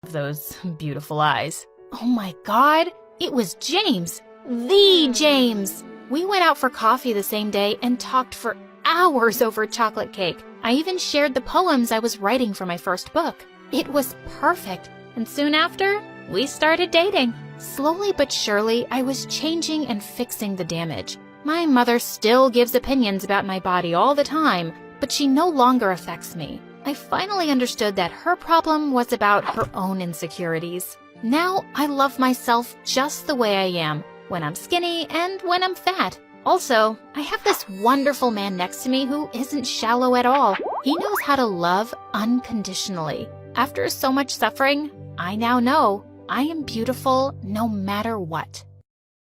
those beautiful eyes. Oh my God, it was James, the James. We went out for coffee the same day and talked for hours over chocolate cake. I even shared the poems I was writing for my first book. It was perfect, and soon after, we started dating. Slowly but surely, I was changing and fixing the damage. My mother still gives opinions about my body all the time, but she no longer affects me. I finally understood that her problem was about her own insecurities. Now I love myself just the way I am, when I'm skinny and when I'm fat. Also, I have this wonderful man next to me who isn't shallow at all. He knows how to love unconditionally. After so much suffering, I now know I am beautiful no matter what.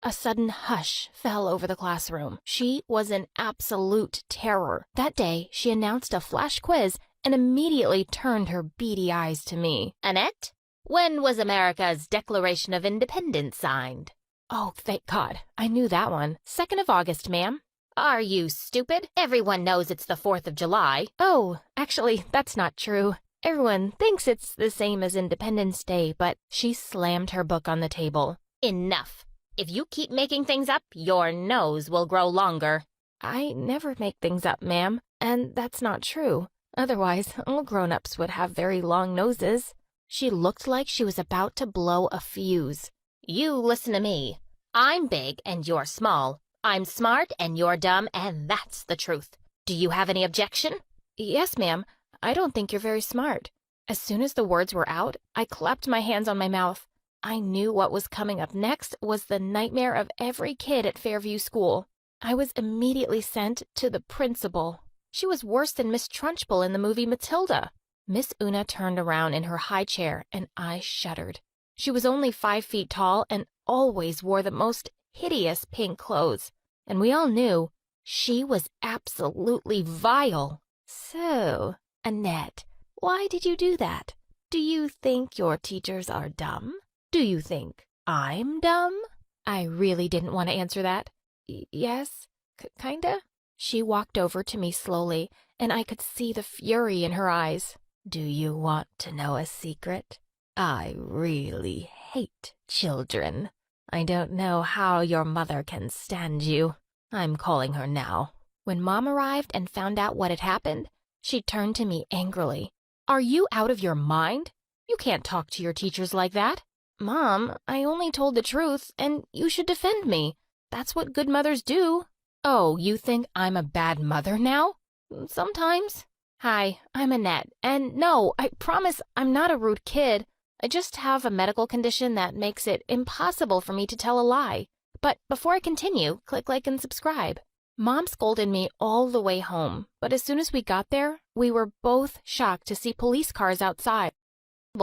A sudden hush fell over the classroom. She was an absolute terror. That day, she announced a flash quiz and immediately turned her beady eyes to me. Annette, when was America's Declaration of Independence signed? Oh, thank God. I knew that one. 2nd of August, ma'am. Are you stupid? Everyone knows it's the 4th of July. Oh, actually, that's not true. Everyone thinks it's the same as Independence Day, but she slammed her book on the table. Enough. If you keep making things up, your nose will grow longer. I never make things up, ma'am, and that's not true. Otherwise, all grown-ups would have very long noses. She looked like she was about to blow a fuse. You listen to me. I'm big and you're small. I'm smart and you're dumb, and that's the truth. Do you have any objection? Yes, ma'am. I don't think you're very smart. As soon as the words were out, I clapped my hands on my mouth. I knew what was coming up next was the nightmare of every kid at Fairview School. I was immediately sent to the principal. She was worse than Miss Trunchbull in the movie Matilda. Miss Una turned around in her high chair, and I shuddered. She was only 5 feet tall and always wore the most hideous pink clothes, and we all knew she was absolutely vile. So, Annette, why did you do that? Do you think your teachers are dumb? Do you think I'm dumb? I really didn't want to answer that. Yes, kinda. She walked over to me slowly, and I could see the fury in her eyes. Do you want to know a secret? I really hate children. I don't know how your mother can stand you. I'm calling her now. When Mom arrived and found out what had happened, she turned to me angrily. Are you out of your mind? You can't talk to your teachers like that. Mom, I only told the truth, and you should defend me. That's what good mothers do. Oh, you think I'm a bad mother now? Sometimes. Hi, I'm Annette, and no, I promise I'm not a rude kid. I just have a medical condition that makes it impossible for me to tell a lie. But before I continue, click like and subscribe. Mom scolded me all the way home, but as soon as we got there, we were both shocked to see police cars outside.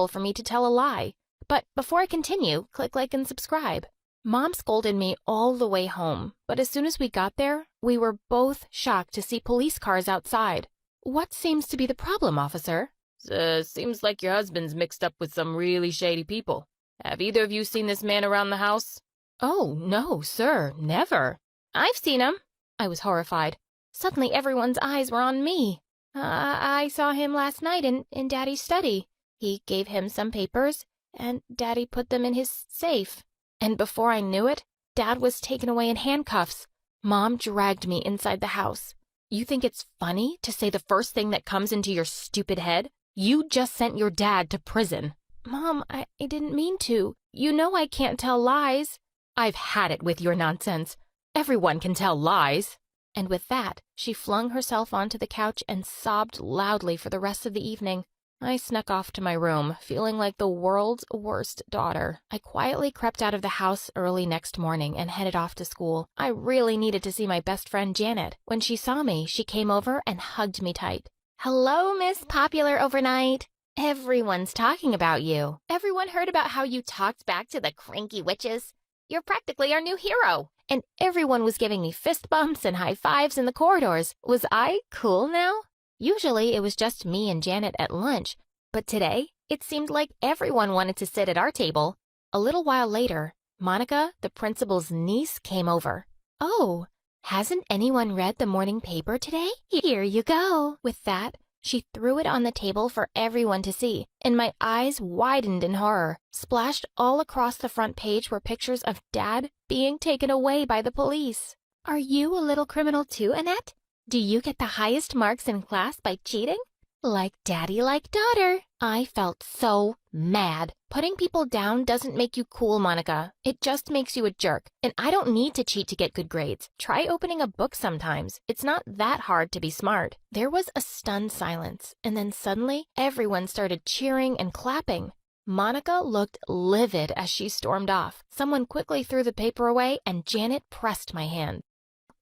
For me to tell a lie. But before I continue, click like and subscribe. Mom scolded me all the way home, but as soon as we got there, we were both shocked to see police cars outside. What seems to be the problem, officer? Seems like your husband's mixed up with some really shady people. Have either of you seen this man around the house? Oh, no, sir, never. I've seen him. I was horrified. Suddenly everyone's eyes were on me. I saw him last night in Daddy's study. He gave him some papers, and Daddy put them in his safe. And before I knew it, Dad was taken away in handcuffs. Mom dragged me inside the house. You think it's funny to say the first thing that comes into your stupid head? You just sent your dad to prison. Mom, I didn't mean to. You know I can't tell lies. I've had it with your nonsense. Everyone can tell lies. And with that, she flung herself onto the couch and sobbed loudly for the rest of the evening. I snuck off to my room, feeling like the world's worst daughter. I quietly crept out of the house early next morning and headed off to school. I really needed to see my best friend Janet. When she saw me, she came over and hugged me tight. Hello, Miss Popular Overnight. Everyone's talking about you. Everyone heard about how you talked back to the cranky witches. You're practically our new hero. And everyone was giving me fist bumps and high fives in the corridors. Was I cool now? Usually it was just me and Janet at lunch, but today it seemed like everyone wanted to sit at our table. A little while later, Monica, the principal's niece, came over. Oh, hasn't anyone read the morning paper today? Here you go. With that, She threw it on the table for everyone to see, and my eyes widened in horror. Splashed all across the front page were pictures of Dad being taken away by the police. Are you a little criminal too, Annette? Do you get the highest marks in class by cheating? Like daddy, like daughter. I felt so mad. Putting people down doesn't make you cool, Monica. It just makes you a jerk. And I don't need to cheat to get good grades. Try opening a book sometimes. It's not that hard to be smart. There was a stunned silence, and then suddenly everyone started cheering and clapping. Monica looked livid as she stormed off. Someone quickly threw the paper away, and Janet pressed my hand.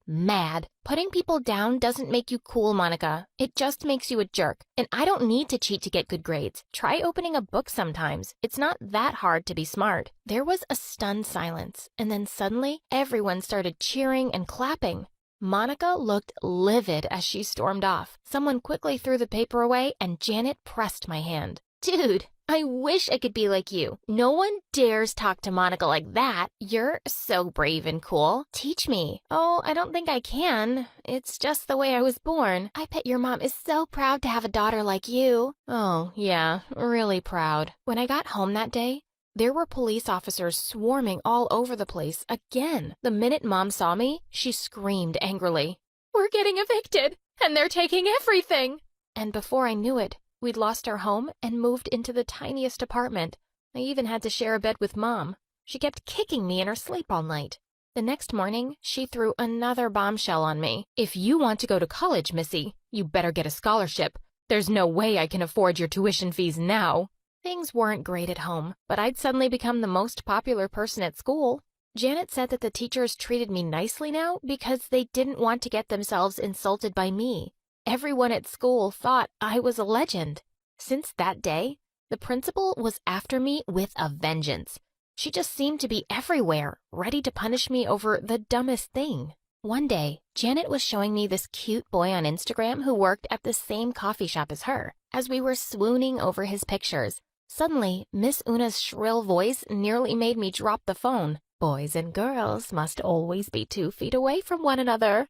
Mad. Putting people down doesn't make you cool, Monica. It just makes you a jerk. And I don't need to cheat to get good grades. Try opening a book sometimes. It's not that hard to be smart. There was a stunned silence, and then suddenly everyone started cheering and clapping. Monica looked livid as she stormed off. Someone quickly threw the paper away, and Janet pressed my hand. Dude, I wish I could be like you. No one dares talk to Monica like that. You're so brave and cool. Teach me. Oh, I don't think I can. It's just the way I was born. I bet your mom is so proud to have a daughter like you. Oh, yeah, really proud. When I got home that day, there were police officers swarming all over the place again. The minute Mom saw me, she screamed angrily. We're getting evicted, and they're taking everything. And before I knew it, we'd lost our home and moved into the tiniest apartment. I even had to share a bed with Mom. She kept kicking me in her sleep all night. The next morning, she threw another bombshell on me. If you want to go to college, Missy, you better get a scholarship. There's no way I can afford your tuition fees now. Things weren't great at home, but I'd suddenly become the most popular person at school. Janet said that the teachers treated me nicely now because they didn't want to get themselves insulted by me. Everyone at school thought I was a legend. Since that day, the principal was after me with a vengeance. She just seemed to be everywhere, ready to punish me over the dumbest thing. One day, Janet was showing me this cute boy on Instagram who worked at the same coffee shop as her. As we were swooning over his pictures, suddenly Miss Una's shrill voice nearly made me drop the phone. Boys and girls must always be 2 feet away from one another.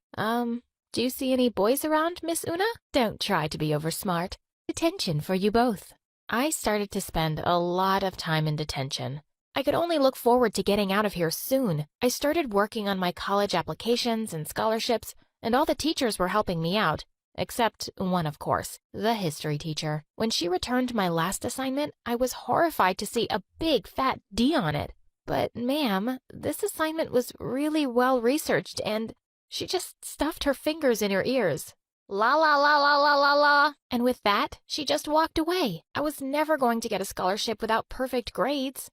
Do you see any boys around, Miss Una? Don't try to be oversmart. Detention for you both. I started to spend a lot of time in detention. I could only look forward to getting out of here soon. I started working on my college applications and scholarships, and all the teachers were helping me out. Except one, of course, the history teacher. When she returned my last assignment, I was horrified to see a big fat D on it. But, ma'am, this assignment was really well researched, and she just stuffed her fingers in her ears. La la la la la la la. And with that, she just walked away. I was never going to get a scholarship without perfect grades.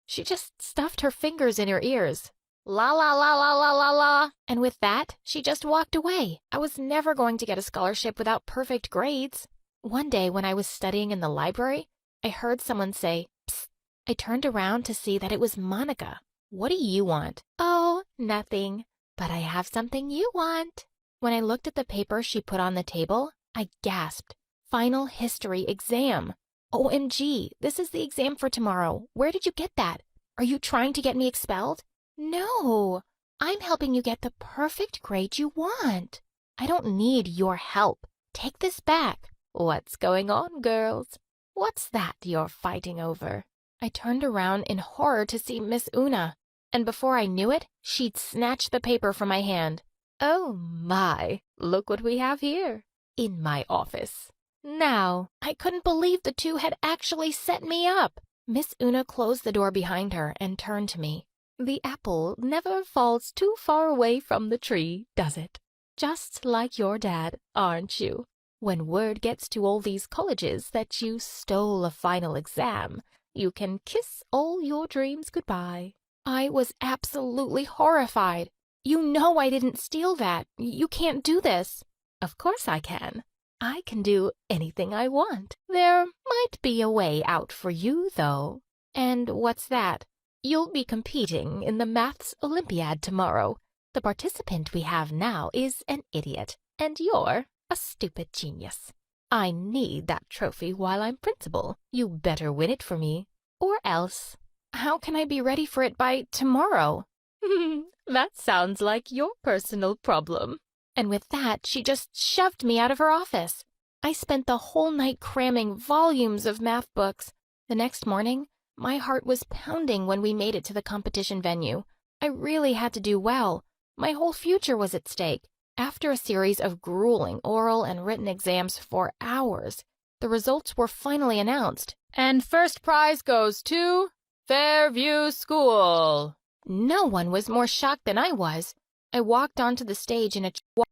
She just stuffed her fingers in her ears. La la la la la la la. And with that, she just walked away. I was never going to get a scholarship without perfect grades. One day when I was studying in the library, I heard someone say, "Psst." I turned around to see that it was Monica. What do you want? Oh, nothing. But I have something you want. When I looked at the paper she put on the table, I gasped. Final history exam. OMG, this is the exam for tomorrow. Where did you get that? Are you trying to get me expelled? No, I'm helping you get the perfect grade you want. I don't need your help. Take this back. What's going on, girls? What's that you're fighting over? I turned around in horror to see Miss Una. And before I knew it, she'd snatched the paper from my hand. Oh my, look what we have here. In my office. Now, I couldn't believe the two had actually set me up. Miss Una closed the door behind her and turned to me. The apple never falls too far away from the tree, does it? Just like your dad, aren't you? When word gets to all these colleges that you stole a final exam, you can kiss all your dreams goodbye. I was absolutely horrified. You know I didn't steal that. You can't do this. Of course I can. I can do anything I want. There might be a way out for you, though. And what's that? You'll be competing in the Maths Olympiad tomorrow. The participant we have now is an idiot, and you're a stupid genius. I need that trophy while I'm principal. You better win it for me, or else. How can I be ready for it by tomorrow? That sounds like your personal problem. And with that, she just shoved me out of her office. I spent the whole night cramming volumes of math books. The next morning, my heart was pounding when we made it to the competition venue. I really had to do well. My whole future was at stake. After a series of grueling oral and written exams for hours, the results were finally announced. And first prize goes to Fairview School. No one was more shocked than I was. I walked onto the stage and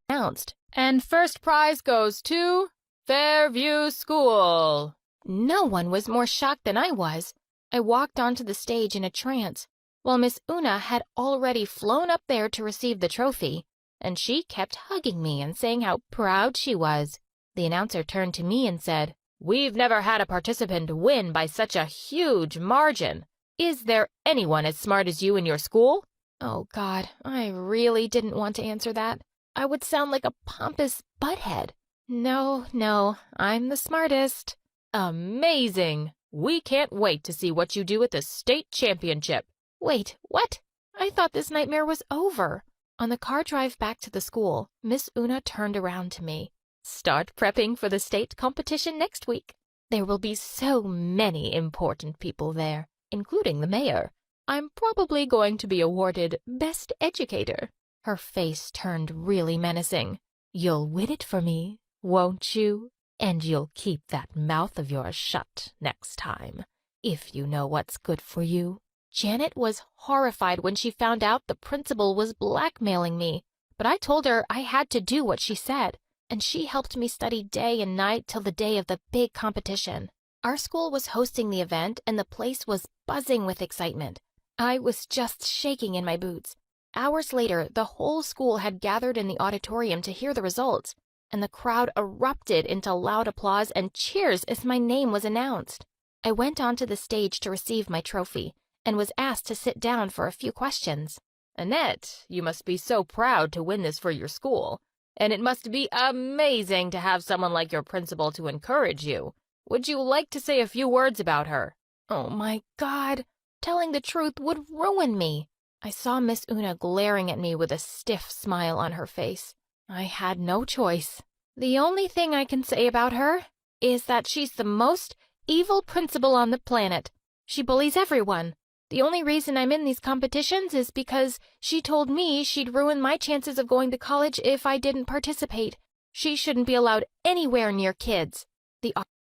announced. And first prize goes to Fairview School. No one was more shocked than I was. I walked onto the stage in a trance, while Miss Una had already flown up there to receive the trophy, and she kept hugging me and saying how proud she was. The announcer turned to me and said, "We've never had a participant win by such a huge margin. Is there anyone as smart as you in your school?" Oh, God, I really didn't want to answer that. I would sound like a pompous butthead. No, I'm the smartest. Amazing! We can't wait to see what you do at the state championship. Wait, what? I thought this nightmare was over. On the car drive back to the school, Miss Una turned around to me. Start prepping for the state competition next week. There will be so many important people there, including the mayor. I'm probably going to be awarded Best Educator. Her face turned really menacing. You'll win it for me, won't you? And you'll keep that mouth of yours shut next time, if you know what's good for you. Janet was horrified when she found out the principal was blackmailing me, but I told her I had to do what she said, and she helped me study day and night till the day of the big competition. Our school was hosting the event, and the place was buzzing with excitement. I was just shaking in my boots. Hours later, the whole school had gathered in the auditorium to hear the results, and the crowd erupted into loud applause and cheers as my name was announced. I went onto the stage to receive my trophy and was asked to sit down for a few questions. Annette, you must be so proud to win this for your school, and it must be amazing to have someone like your principal to encourage you. Would you like to say a few words about her? Oh my God, telling the truth would ruin me. I saw Miss Una glaring at me with a stiff smile on her face. I had no choice. The only thing I can say about her is that she's the most evil principal on the planet. She bullies everyone. The only reason I'm in these competitions is because she told me she'd ruin my chances of going to college if I didn't participate. She shouldn't be allowed anywhere near kids. The